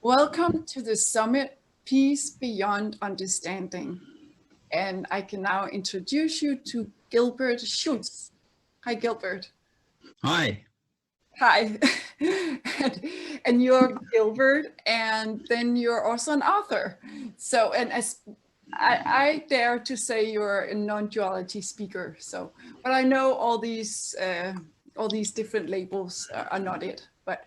Welcome to the summit, Peace Beyond Understanding. And I can now introduce you to Gilbert Schultz. Hi, Gilbert. Hi. Hi. and you're Gilbert, and then you're also an author. So, and as I dare to say you're a non-duality speaker. So, but I know all these different labels are not it. But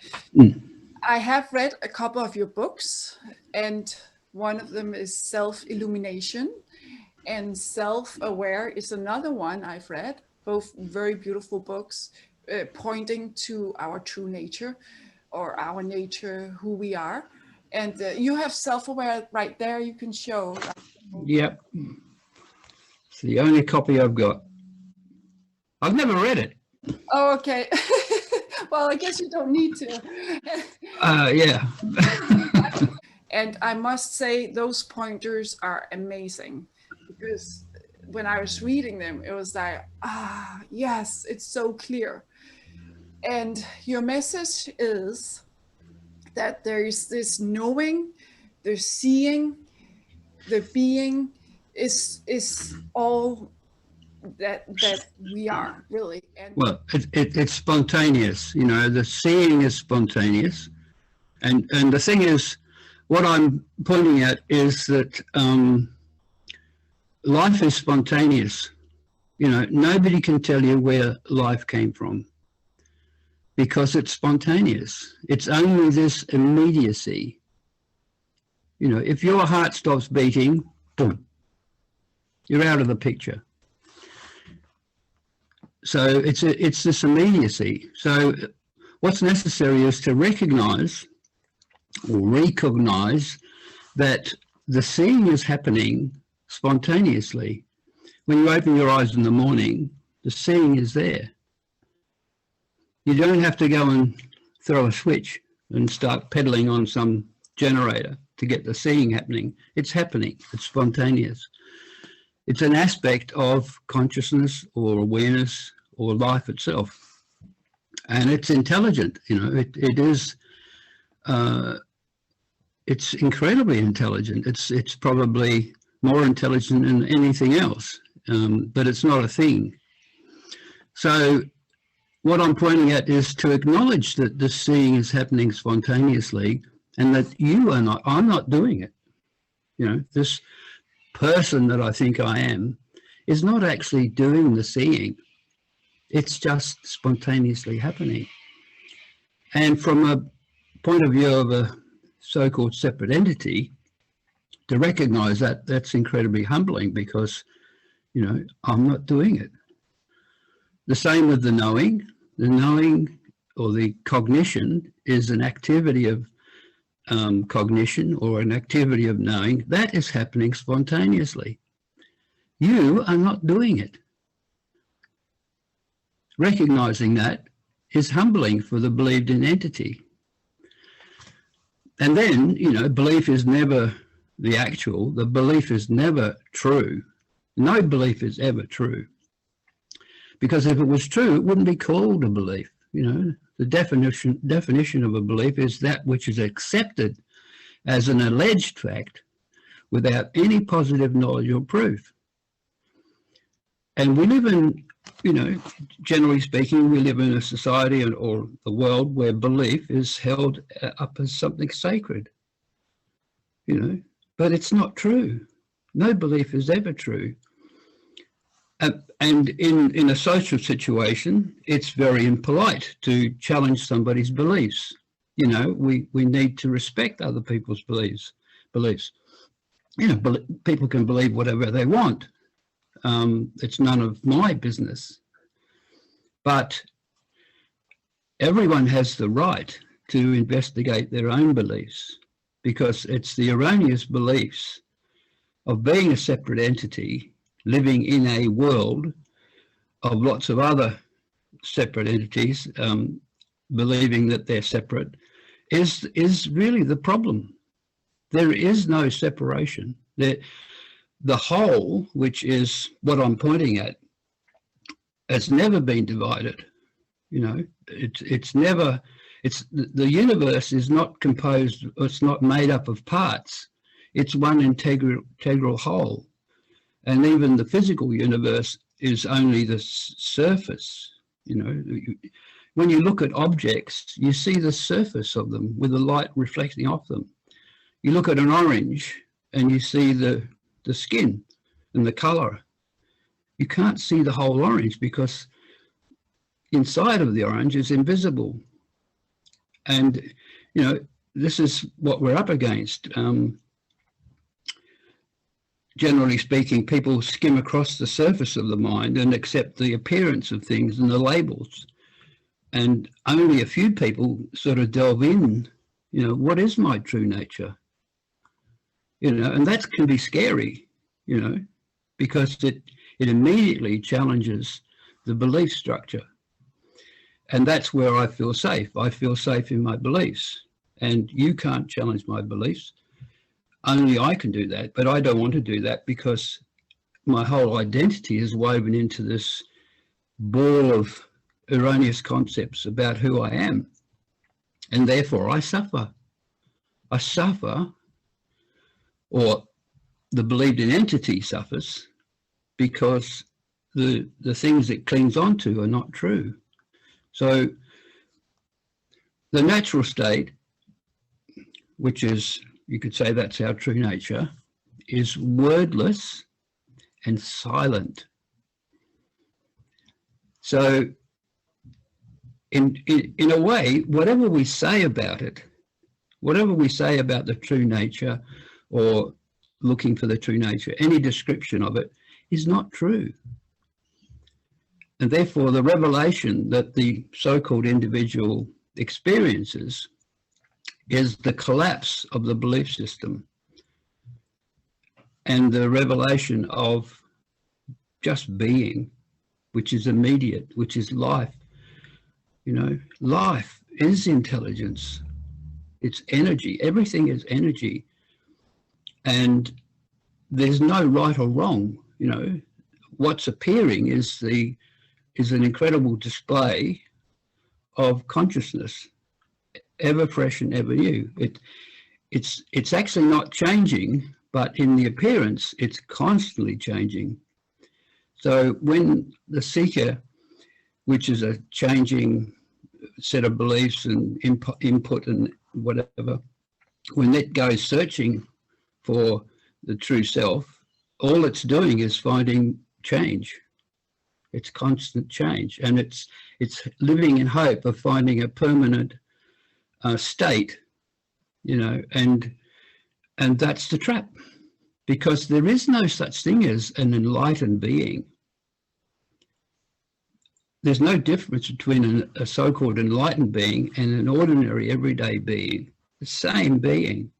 I have read a couple of your books, and one of them is Self-Illumination, and Self-Aware is another one I've read. Both very beautiful books, pointing to our true nature, or our nature, who we are. And you have Self-Aware right there. You can show. Yep. It's the only copy I've got. I've never read it. Oh, okay. Well, I guess you don't need to. Yeah. And I must say those pointers are amazing, because when I was reading them, it was like, yes, it's so clear. And your message is that there is this knowing, the seeing, the being is all that we are, really. And well, it's spontaneous. You know, the seeing is spontaneous, and the thing is, what I'm pointing at is that life is spontaneous. You know, nobody can tell you where life came from, because it's spontaneous. It's only this immediacy. You know, if your heart stops beating, boom, you're out of the picture. So it's this immediacy. So what's necessary is to recognize that the seeing is happening spontaneously. When you open your eyes in the morning, the seeing is there. You don't have to go and throw a switch and start pedaling on some generator to get the seeing happening. It's happening. It's spontaneous. It's an aspect of consciousness or awareness or life itself. And it's intelligent, you know, it is, it's incredibly intelligent. It's probably more intelligent than anything else, but it's not a thing. So what I'm pointing at is to acknowledge that this seeing is happening spontaneously, and that I'm not doing it. You know, this person that I think I am is not actually doing the seeing. It's just spontaneously happening. And from a point of view of a so-called separate entity, to recognize that, that's incredibly humbling, because, you know, I'm not doing it. The same with the knowing. The knowing or the cognition is an activity of cognition, or an activity of knowing that is happening spontaneously. You are not doing it. Recognizing that is humbling for the believed in entity. And then, you know, belief is never the actual. The belief is never true. No belief is ever true. Because if it was true, it wouldn't be called a belief. You know, the definition of a belief is that which is accepted as an alleged fact without any positive knowledge or proof. And we live in, you know, generally speaking, we live in a society or a world where belief is held up as something sacred, you know, but it's not true. No belief is ever true. And in a social situation, it's very impolite to challenge somebody's beliefs. You know, we need to respect other people's beliefs. You know, people can believe whatever they want. It's none of my business. But everyone has the right to investigate their own beliefs, because it's the erroneous beliefs of being a separate entity living in a world of lots of other separate entities, believing that they're separate, is really the problem. There is no separation. The whole, which is what I'm pointing at, has never been divided. You know, it's never It's the universe is not composed, it's not made up of parts. It's one integral whole. And even the physical universe is only the surface. You know, when you look at objects, you see the surface of them with the light reflecting off them. You look at an orange and you see the skin and the color. You can't see the whole orange because inside of the orange is invisible. And, you know, this is what we're up against. Generally speaking, people skim across the surface of the mind and accept the appearance of things and the labels. And only a few people sort of delve in, you know, what is my true nature? You know, and that can be scary, you know, because it immediately challenges the belief structure. And that's where I feel safe. I feel safe in my beliefs. And you can't challenge my beliefs. Only I can do that. But I don't want to do that because my whole identity is woven into this ball of erroneous concepts about who I am. And therefore I suffer. I suffer, or the believed in entity suffers, because the things it clings onto are not true. So the natural state, which is, you could say that's our true nature, is wordless and silent. So in a way, whatever we say about it, whatever we say about the true nature or looking for the true nature, any description of it is not true. And therefore, the revelation that the so-called individual experiences is the collapse of the belief system and the revelation of just being, which is immediate, which is life. You know, life is intelligence. It's energy. Everything is energy. And there's no right or wrong. You know, what's appearing is an incredible display of consciousness, ever fresh and ever new. It's actually not changing, but in the appearance, it's constantly changing. So when the seeker, which is a changing set of beliefs and input and whatever, when it goes searching for the true self, all it's doing is finding change. It's constant change, and it's living in hope of finding a permanent state, you know, and that's the trap, because there is no such thing as an enlightened being. There's no difference between a so-called enlightened being and an ordinary everyday being, the same being.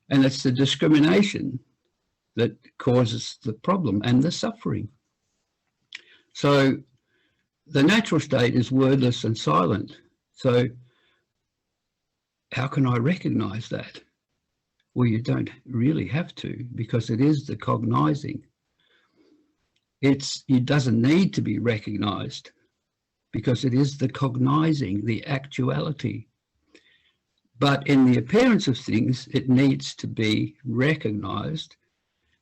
And it's the discrimination that causes the problem and the suffering. So the natural state is wordless and silent. So how can I recognize that? Well, you don't really have to, because it is the cognizing. It doesn't need to be recognized, because it is the cognizing, the actuality. But in the appearance of things, it needs to be recognized.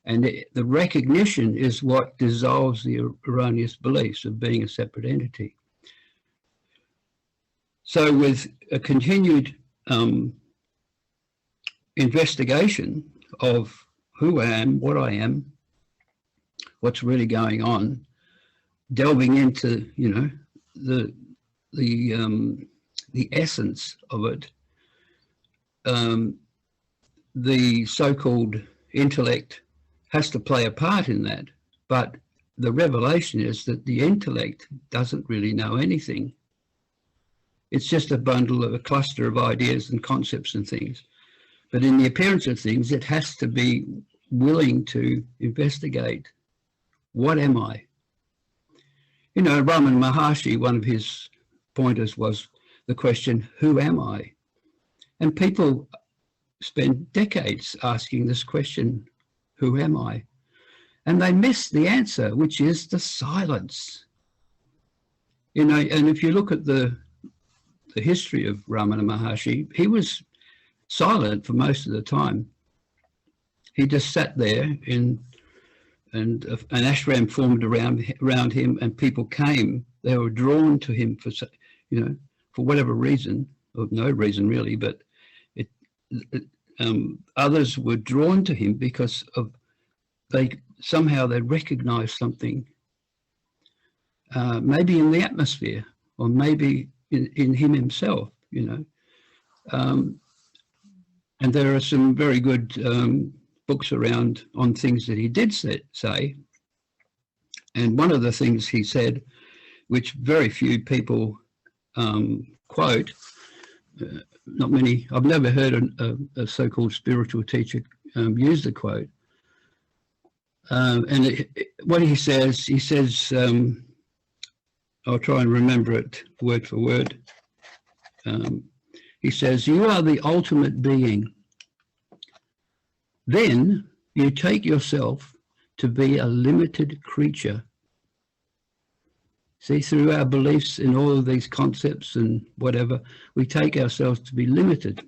And the recognition is what dissolves the erroneous beliefs of being a separate entity. So with a continued investigation of who I am, what I am, what's really going on, delving into, you know, the essence of it, the so-called intellect has to play a part in that, but the revelation is that the intellect doesn't really know anything. It's just a bundle of a cluster of ideas and concepts and things. But in the appearance of things, it has to be willing to investigate. What am I? You know, Raman Maharshi, one of his pointers was the question, who am I? And people spend decades asking this question, who am I? And they miss the answer, which is the silence. You know, and if you look at the the history of Ramana Maharshi, he was silent for most of the time. He just sat there and an ashram formed around him, and people came. They were drawn to him for, you know, for whatever reason, or no reason really, but others were drawn to him because of somehow they recognized something, maybe in the atmosphere, or maybe in him himself, you know. And there are some very good books around on things that he did say. And one of the things he said, which very few people quote, not many, I've never heard a so-called spiritual teacher use the quote. And what he says, I'll try and remember it word for word. He says, "You are the ultimate being. Then you take yourself to be a limited creature." See, through our beliefs in all of these concepts and whatever, we take ourselves to be limited.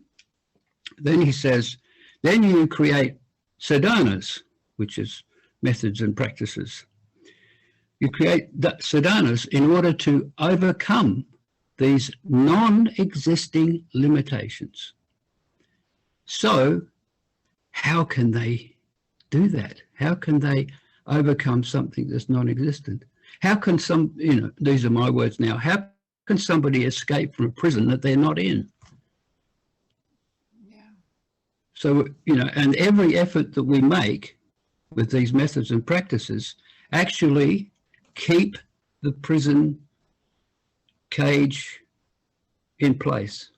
Then he says, then you create sadhanas, which is methods and practices. You create sadhanas in order to overcome these non-existing limitations. So how can they do that? How can they overcome something that's non-existent? How can these are my words now, how can somebody escape from a prison that they're not in? Yeah. So, and every effort that we make with these methods and practices actually keep the prison cage in place.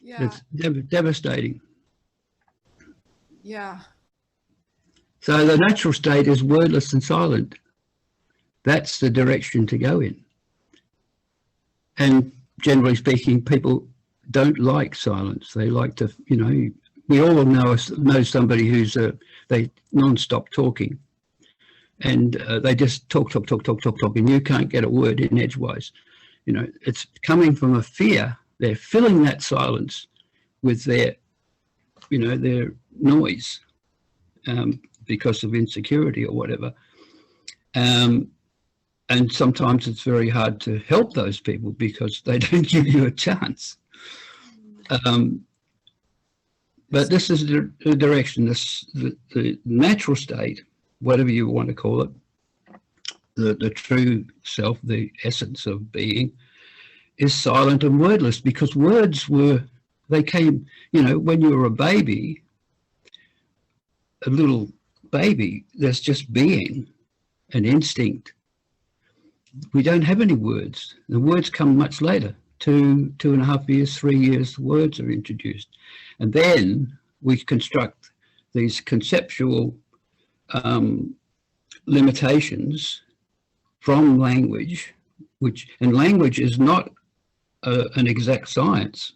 Yeah. It's devastating. Yeah. So the natural state is wordless and silent. That's the direction to go in. And generally speaking, people don't like silence. They like to, we all know somebody who's they non-stop talking, and they just talk, and you can't get a word in edgewise. It's coming from a fear. They're filling that silence with their noise. Because of insecurity or whatever. And sometimes it's very hard to help those people because they don't give you a chance. But this is the direction, the natural state, whatever you want to call it, the true self, the essence of being, is silent and wordless, because words they came, when you were a baby, a little baby, there's just being, an instinct. We don't have any words. The words come much later. 2.5 years, 3 years, words are introduced. And then we construct these conceptual limitations from language, and language is not an exact science.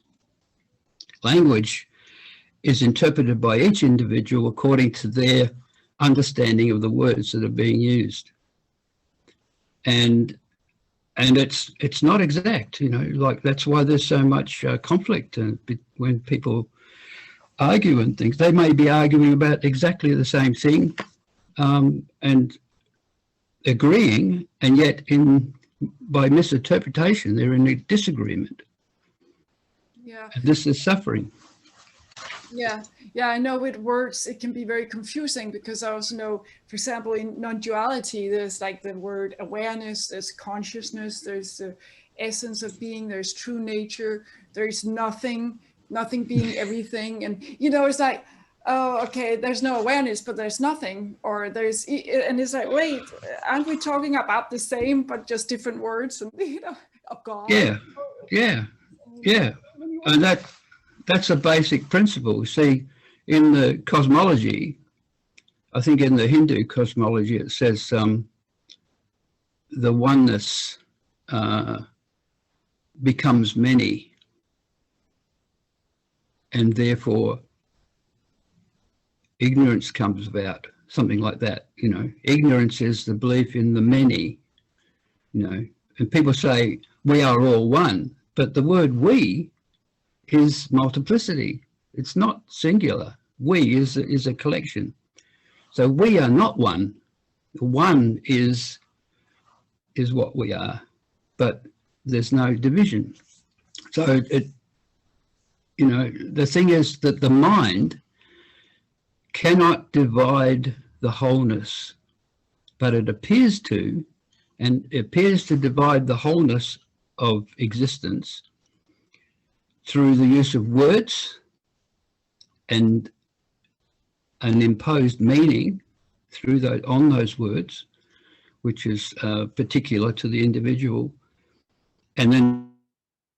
Language is interpreted by each individual according to their understanding of the words that are being used, and it's not exact, like that's why there's so much conflict when people argue and things. They may be arguing about exactly the same thing and agreeing, and yet by misinterpretation they're in a disagreement. Yeah. And this is suffering. Yeah, I know with words it can be very confusing, because I also know, for example, in non-duality, there's like the word awareness, there's consciousness, there's the essence of being, there's true nature, there's nothing being everything. And, it's like, oh, okay, there's no awareness, but there's nothing, or and it's like, wait, aren't we talking about the same, but just different words? And, of God. Yeah. And that's a basic principle. See, in the cosmology, I think in the Hindu cosmology, it says the oneness becomes many, and therefore ignorance comes about, something like that. Ignorance is the belief in the many, and people say we are all one, but the word we is multiplicity. It's not singular. We is a collection. So we are not one. One is what we are, but there's no division. So the thing is that the mind cannot divide the wholeness, but it appears to, and it appears to divide the wholeness of existence through the use of words and an imposed meaning through on those words, which is particular to the individual, and then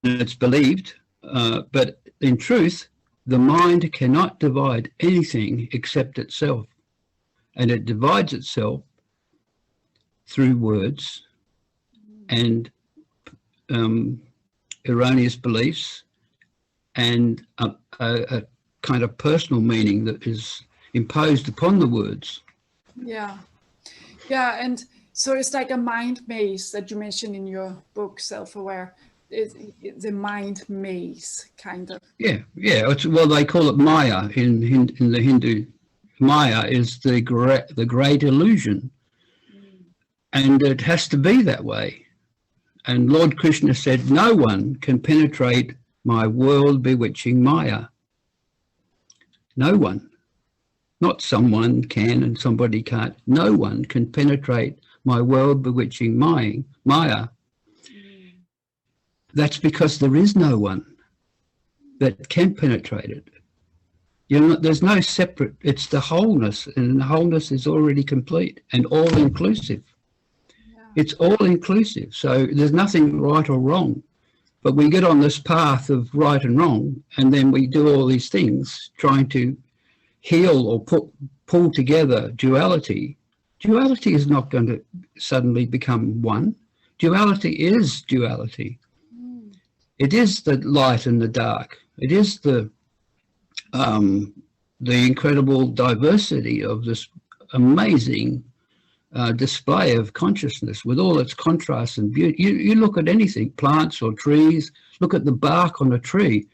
it's believed. But in truth, the mind cannot divide anything except itself, and it divides itself through words and erroneous beliefs and a kind of personal meaning that is imposed upon the words. Yeah. And so it's like a mind maze that you mentioned in your book, Self-Aware. The mind maze, kind of. Yeah. Well, they call it Maya in the Hindu. Maya is the great illusion, and it has to be that way. And Lord Krishna said, "No one can penetrate my world bewitching Maya." No one. Not someone can and somebody can't. No one can penetrate my world bewitching Maya. That's because there is no one that can penetrate it. There's no separate, it's the wholeness, and the wholeness is already complete and all inclusive. Yeah. It's all inclusive. So there's nothing right or wrong. But we get on this path of right and wrong, and then we do all these things trying to heal or pull together duality. Duality is not going to suddenly become one. Duality is duality. It is the light and the dark. It is the incredible diversity of this amazing display of consciousness with all its contrasts and beauty. You look at anything, plants or trees, look at the bark on a tree.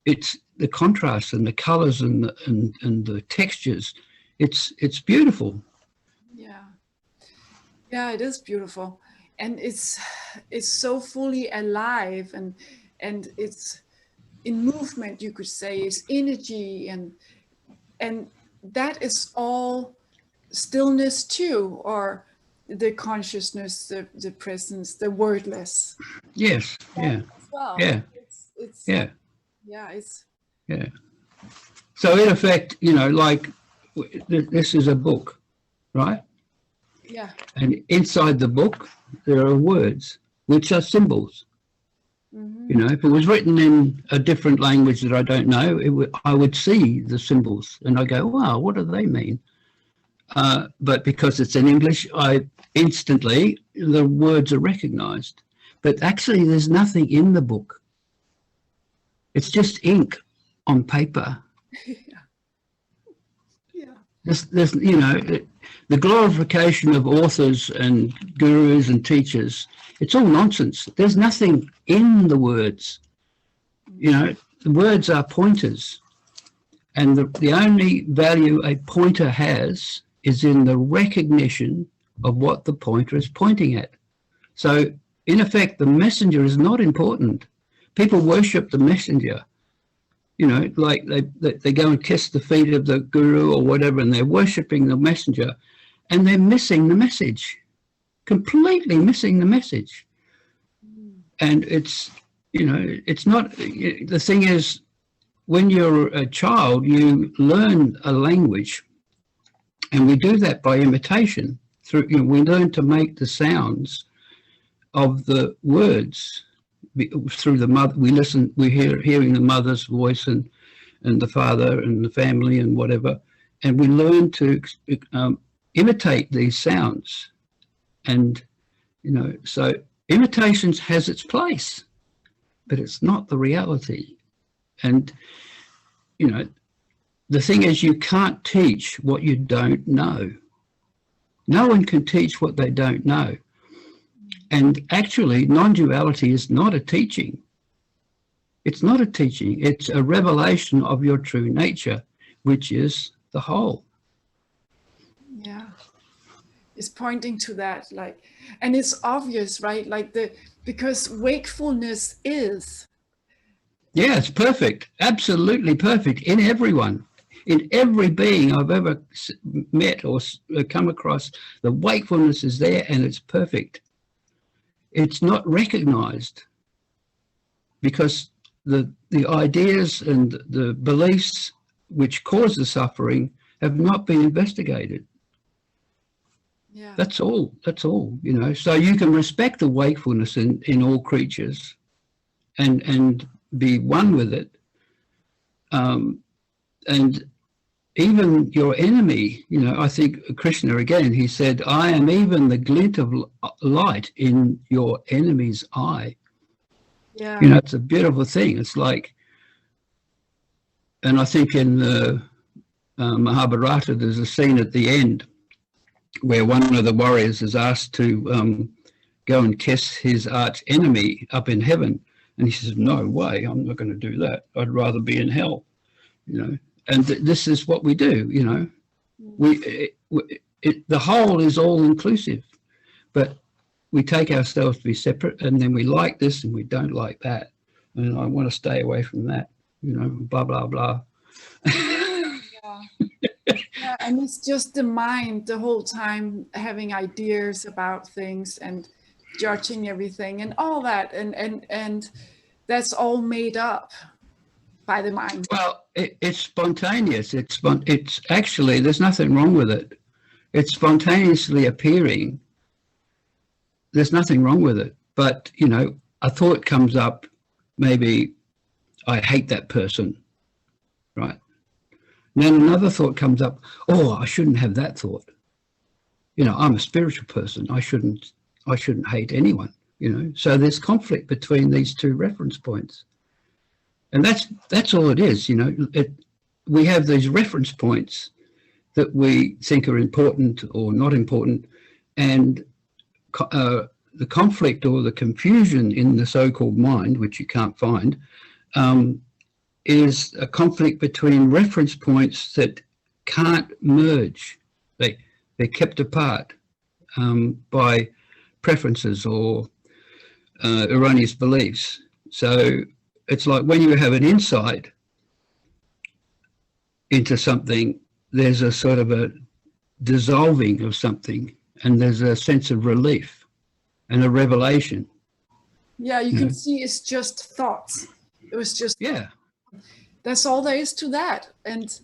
It's the contrast and the colors and the textures. It's beautiful. Yeah, it is beautiful. And it's so fully alive, and it's in movement, you could say. It's energy, and that is all stillness too, or the consciousness, the presence, the wordless. Yes. Yeah. As well. Yeah. It's yeah. Yeah. Yeah. So in effect, like this is a book, right? Yeah. And inside the book, there are words, which are symbols. Mm-hmm. If it was written in a different language that I don't know, I would see the symbols and I go, wow, what do they mean? But because it's in English, instantly the words are recognized. But actually, there's nothing in the book. It's just ink on paper. Yeah. There's the glorification of authors and gurus and teachers, it's all nonsense. There's nothing in the words. The words are pointers. And the only value a pointer has is in the recognition of what the pointer is pointing at. So, in effect, the messenger is not important. People worship the messenger. Like they go and kiss the feet of the guru or whatever, and they're worshipping the messenger, and they're missing the message, completely missing the message. And it's not, the thing is, when you're a child, you learn a language, and we do that by imitation. We learn to make the sounds of the words through the mother. We're hearing the mother's voice and the father and the family and whatever, and we learn to imitate these sounds. And so imitation has its place, but it's not the reality. And the thing is, you can't teach what you don't know. No one can teach what they don't know. And actually, non-duality is not a teaching. It's not a teaching. It's a revelation of your true nature, which is the whole. Yeah. It's pointing to that, like, and it's obvious, right? Like because wakefulness is. Yeah, it's perfect. Absolutely perfect in everyone. In every being I've ever met or come across, the wakefulness is there and it's perfect. It's not recognized because the ideas and the beliefs which cause the suffering have not been investigated. Yeah. That's all, you know. So you can respect the wakefulness in all creatures and be one with it. And even your enemy, you know, I think Krishna again, he said, I am even the glint of light in your enemy's eye. Yeah. You know, it's a beautiful thing. It's like, and I think in the Mahabharata, there's a scene at the end where one of the warriors is asked to go and kiss his arch enemy up in heaven. And he says, no way, I'm not going to do that. I'd rather be in hell, you know. And this is what we do, you know. The whole is all inclusive, but we take ourselves to be separate, and then we like this and we don't like that. And I want to stay away from that, you know, blah, blah, blah. Yeah. Yeah, and it's just the mind the whole time having ideas about things and judging everything and all that. And that's all made up by the mind. Well, it's spontaneous. It's actually, there's nothing wrong with it. It's spontaneously appearing. There's nothing wrong with it. But, you know, a thought comes up, maybe I hate that person, right? And then another thought comes up, oh, I shouldn't have that thought. You know, I'm a spiritual person. I shouldn't hate anyone, you know. So there's conflict between these two reference points. And that's all it is, you know. We have these reference points that we think are important or not important, and the conflict or the confusion in the so-called mind, which you can't find, is a conflict between reference points that can't merge. They're kept apart by preferences or erroneous beliefs. So it's like when you have an insight into something, there's a sort of a dissolving of something, and there's a sense of relief and a revelation. Yeah, you can see it's just thoughts. It was just, yeah. That's all there is to that. And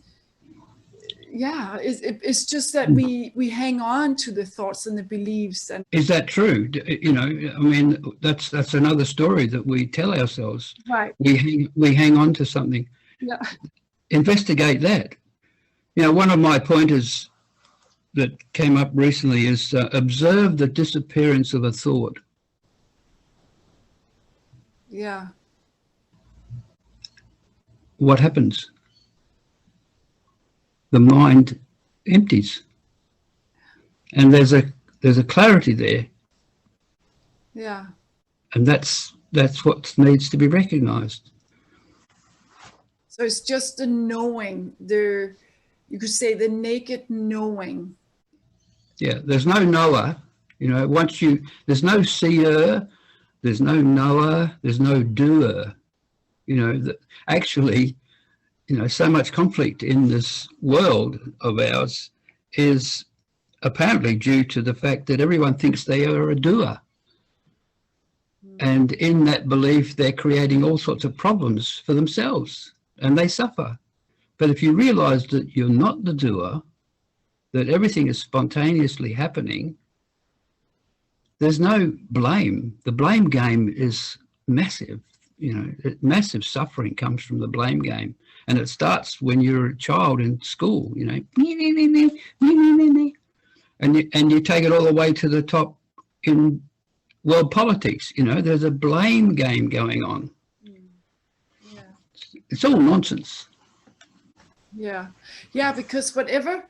yeah, it's just that we hang on to the thoughts and the beliefs. And is that true? You know, I mean, that's another story that we tell ourselves. Right. We hang on to something. Yeah. Investigate that. You know, one of my pointers that came up recently is observe the disappearance of a thought. Yeah. What happens? The mind empties, and there's a clarity there. Yeah. And that's what needs to be recognized. So it's just the knowing, you could say the naked knowing. Yeah, there's no knower, you know. There's no seer, there's no knower, there's no doer. You know, actually, you know, so much conflict in this world of ours is apparently due to the fact that everyone thinks they are a doer. And in that belief, they're creating all sorts of problems for themselves, and they suffer. But if you realize that you're not the doer, that everything is spontaneously happening, there's no blame. The blame game is massive. You know, massive suffering comes from the blame game. And it starts when you're a child in school, you know, and you take it all the way to the top in world politics. You know, there's a blame game going on. Yeah. It's all nonsense. Yeah. Yeah, because whatever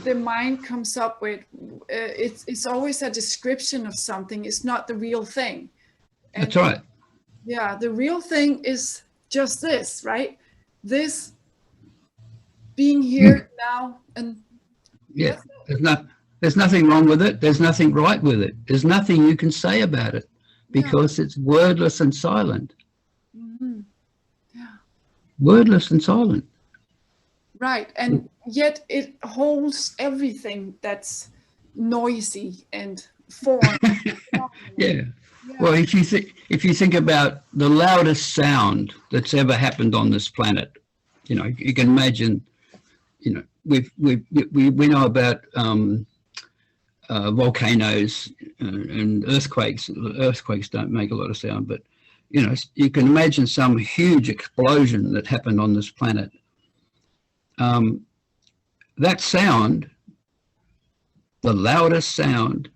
the mind comes up with, it's always a description of something. It's not the real thing. And That's right. yeah, the real thing is just this, right? This being here now, and yeah, there's nothing wrong with it. There's nothing right with it. There's nothing you can say about it because it's wordless and silent. Mm-hmm. Yeah. Wordless and silent. Right, and yet it holds everything that's noisy and foreign. Yeah. Well, if you think about the loudest sound that's ever happened on this planet, you know, you can imagine, you know, we know about volcanoes and earthquakes. Earthquakes don't make a lot of sound, but you know, you can imagine some huge explosion that happened on this planet. That sound, the loudest sound,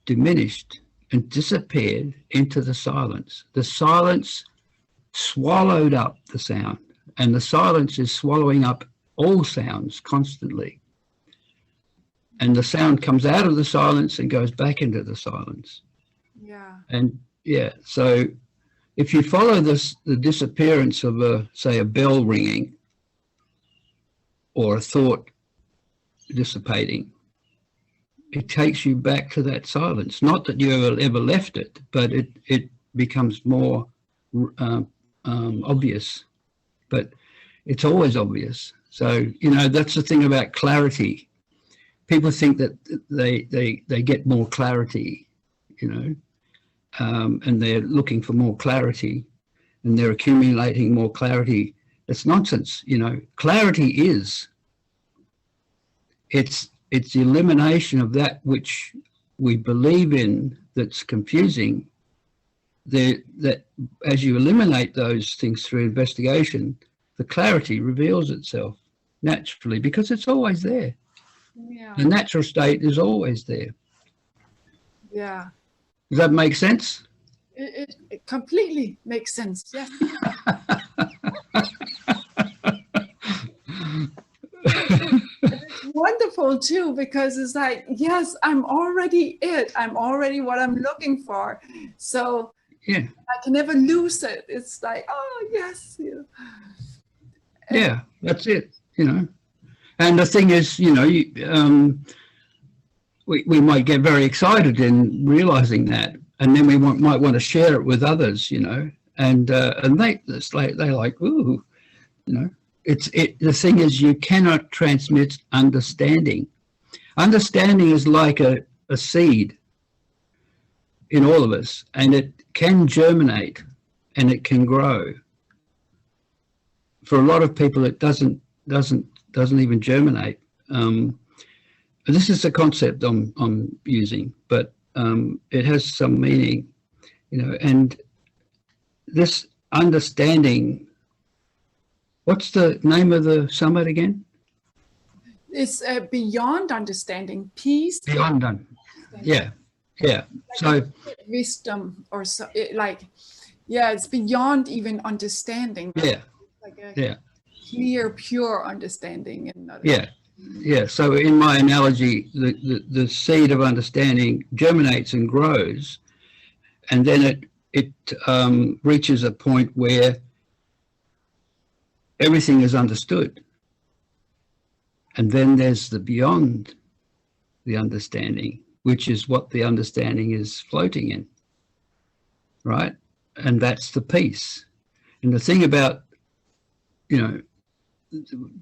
diminished and disappeared into the silence. The silence swallowed up the sound, and the silence is swallowing up all sounds constantly. And the sound comes out of the silence and goes back into the silence. Yeah. And yeah, so if you follow this, the disappearance of say a bell ringing or a thought dissipating, it takes you back to that silence. Not that you ever left it, but it becomes more obvious. But it's always obvious. So, you know, that's the thing about clarity. People think that they get more clarity, you know, and they're looking for more clarity and they're accumulating more clarity. It's nonsense, you know. Clarity is, it's the elimination of that which we believe in that's confusing. That as you eliminate those things through investigation, the clarity reveals itself naturally because it's always there. Yeah. The natural state is always there. Yeah. Does that make sense? It completely makes sense. Yeah. It's wonderful too, because it's like, yes, I'm already it. I'm already what I'm looking for. So yeah, I can never lose it. It's like, oh yes. Yeah, that's it, you know. And the thing is, you know, we might get very excited in realizing that, and then we might want to share it with others, you know, and they're like, ooh, you know. The thing is, you cannot transmit understanding. Understanding is like a seed in all of us, and it can germinate and it can grow. For a lot of people, it doesn't even germinate. This is the concept I'm using, but it has some meaning, you know. And this understanding. What's the name of the summit again? It's beyond understanding, peace. Beyond understanding. Yeah, yeah. Like so wisdom, or so, it's beyond even understanding. Yeah, like a clear, pure understanding. Yeah. So in my analogy, the seed of understanding germinates and grows, and then it reaches a point where everything is understood. And then there's the beyond the understanding, which is what the understanding is floating in, right? And that's the peace. And the thing about, you know,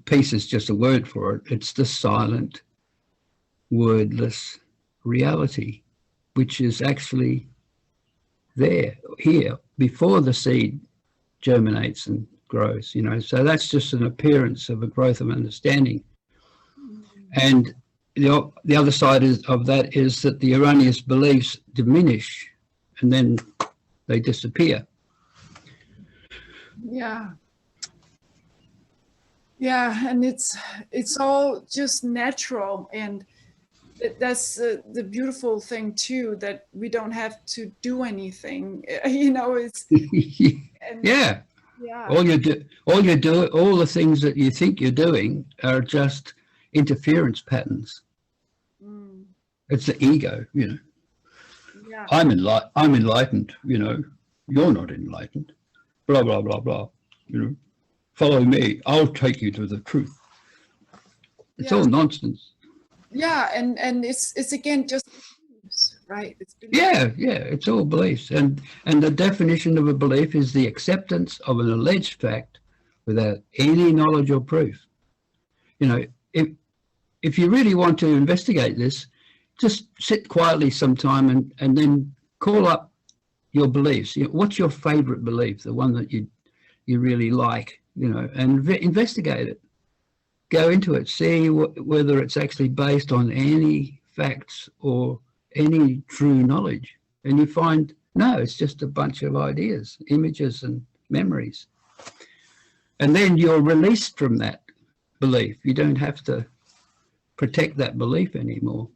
peace is just a word for it. It's the silent, wordless reality, which is actually there, here, before the seed germinates and grows, you know. So that's just an appearance of a growth of understanding. And the other side of that is that the erroneous beliefs diminish and then they disappear. Yeah, and it's all just natural, and that's the beautiful thing too, that we don't have to do anything, you know. It's yeah. All the things that you think you're doing are just interference patterns. Mm. It's the ego, Yeah. I'm enlightened, you're not enlightened, blah, blah, blah, blah, follow me, I'll take you to the truth. It's all nonsense. Yeah, and it's again just beliefs, right? It's beliefs. Yeah, it's all beliefs. And the definition of a belief is the acceptance of an alleged fact without any knowledge or proof. If you really want to investigate this, just sit quietly sometime and then call up your beliefs. What's your favorite belief, the one that you really like, and investigate it. Go into it, see whether it's actually based on any facts or any true knowledge. And you find, no, it's just a bunch of ideas, images and memories. And then you're released from that belief. You don't have to protect that belief anymore.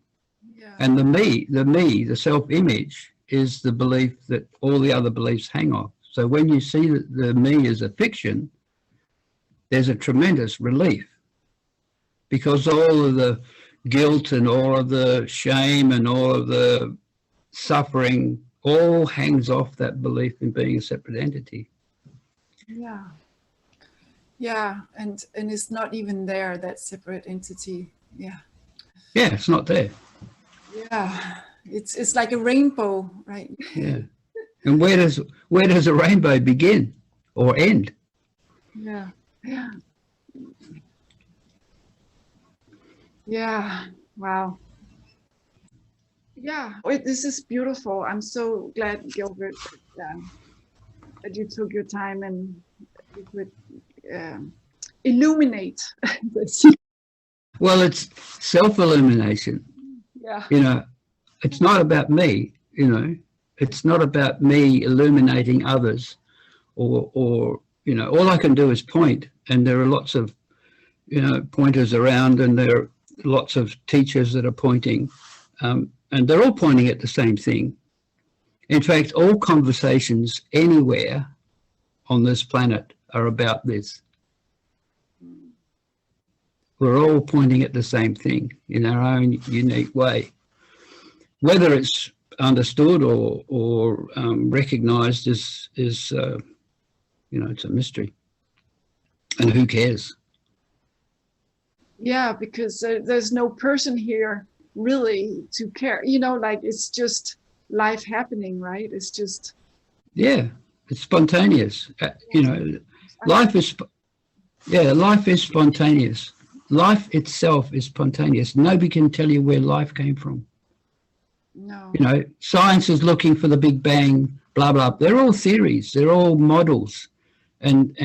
Yeah. And the self-image is the belief that all the other beliefs hang on. So when you see the me as a fiction, there's a tremendous relief, because all of the guilt and all of the shame and all of the suffering all hangs off that belief in being a separate entity. Yeah, and it's not even there, that separate entity. Yeah, it's not there. Yeah, it's like a rainbow, right? Yeah. And where does a rainbow begin or end? Yeah. Wow. Yeah, this is beautiful. I'm so glad, Gilbert, that you took your time and you could illuminate this. Well, it's self-illumination. Yeah. It's not about me, it's not about me illuminating others or all I can do is point, and there are lots of, pointers around, and there are lots of teachers that are pointing, and they're all pointing at the same thing. In fact, all conversations anywhere on this planet are about this. We're all pointing at the same thing in our own unique way. Whether it's understood or recognized is it's a mystery. And who cares? Yeah, because there's no person here really to care. It's just life happening, right? It's just. Yeah, it's spontaneous. Life is spontaneous. Life itself is spontaneous. Nobody can tell you where life came from. No. Science is looking for the Big Bang, blah, blah. They're all theories. They're all models. And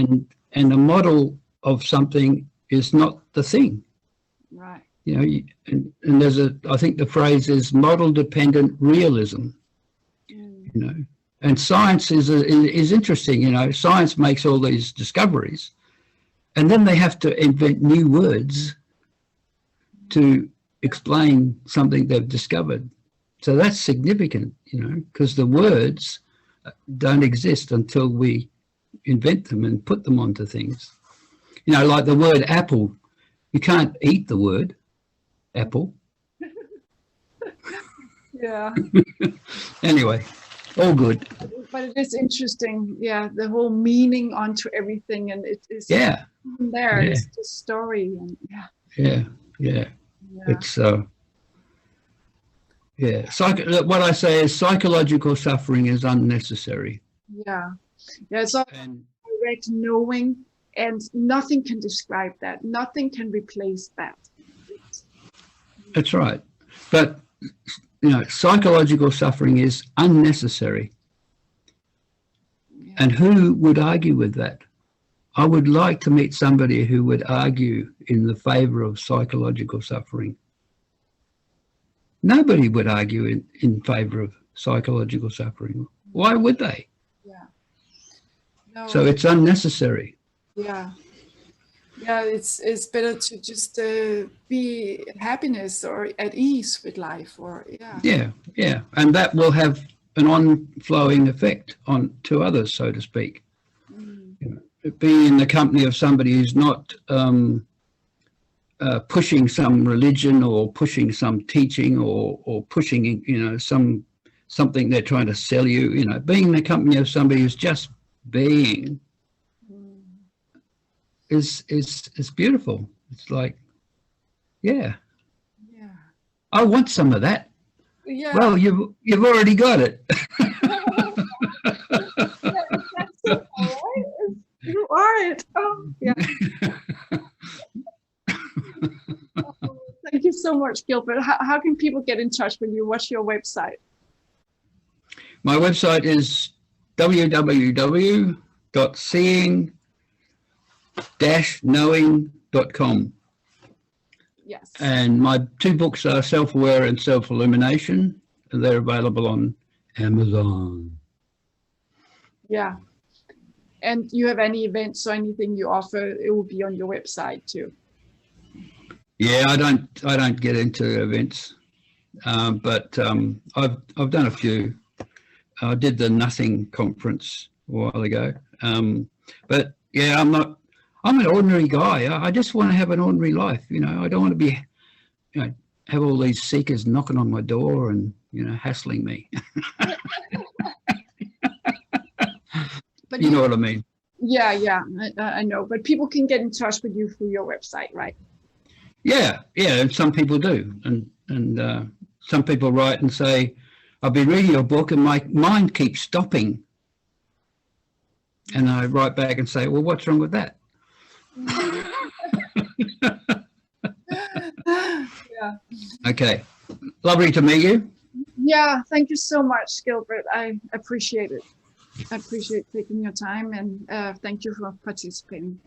a model of something is not the thing. Right. And there's I think the phrase is model-dependent realism. And science is interesting. Science makes all these discoveries, and then they have to invent new words to explain something they've discovered. So that's significant, because the words don't exist until we invent them and put them onto things. Like the word apple. You can't eat the word apple. Yeah. Anyway, all good. But it is interesting, the whole meaning onto everything, and it is there. It's the story, and It's what I say is psychological suffering is unnecessary. It's all direct knowing, and nothing can describe that. Nothing can replace that. That's right. But psychological suffering is unnecessary. And who would argue with that? I would like to meet somebody who would argue in the favor of psychological suffering. Nobody would argue in favor of psychological suffering. Why would they? No. So it's unnecessary. It's better to just be at happiness or at ease with life, or and that will have an on-flowing effect to others, so to speak. Being in the company of somebody who's not pushing some religion or pushing some teaching or pushing, you know, something they're trying to sell you, you know, being in the company of somebody who's just being is beautiful. It's like, yeah, I want some of that. Yeah. Well, you've already got it. That's so cool, right? You are it. Oh, yeah. Oh, thank you so much, Gilbert. How can people get in touch with you? What's your website? My website is www.seeing-knowing.com. Yes. And my 2 books are Self-Aware and Self-Illumination, and they're available on Amazon. Yeah. And you have any events or anything you offer, it will be on your website too. Yeah, I don't get into events, but I've done a few. I did the Nothing conference a while ago, but yeah, I'm an ordinary guy. I just want to have an ordinary life. You know, I don't want to be, you know, have all these seekers knocking on my door and, you know, hassling me. But you know what I mean? Yeah, I know. But people can get in touch with you through your website, right? Yeah, and some people do, and some people write and say, "I've been reading your book, and my mind keeps stopping." And I write back and say, "Well, what's wrong with that?" Yeah. Okay, lovely to meet you. Yeah, thank you so much, Gilbert. I appreciate it. I appreciate taking your time, and thank you for participating.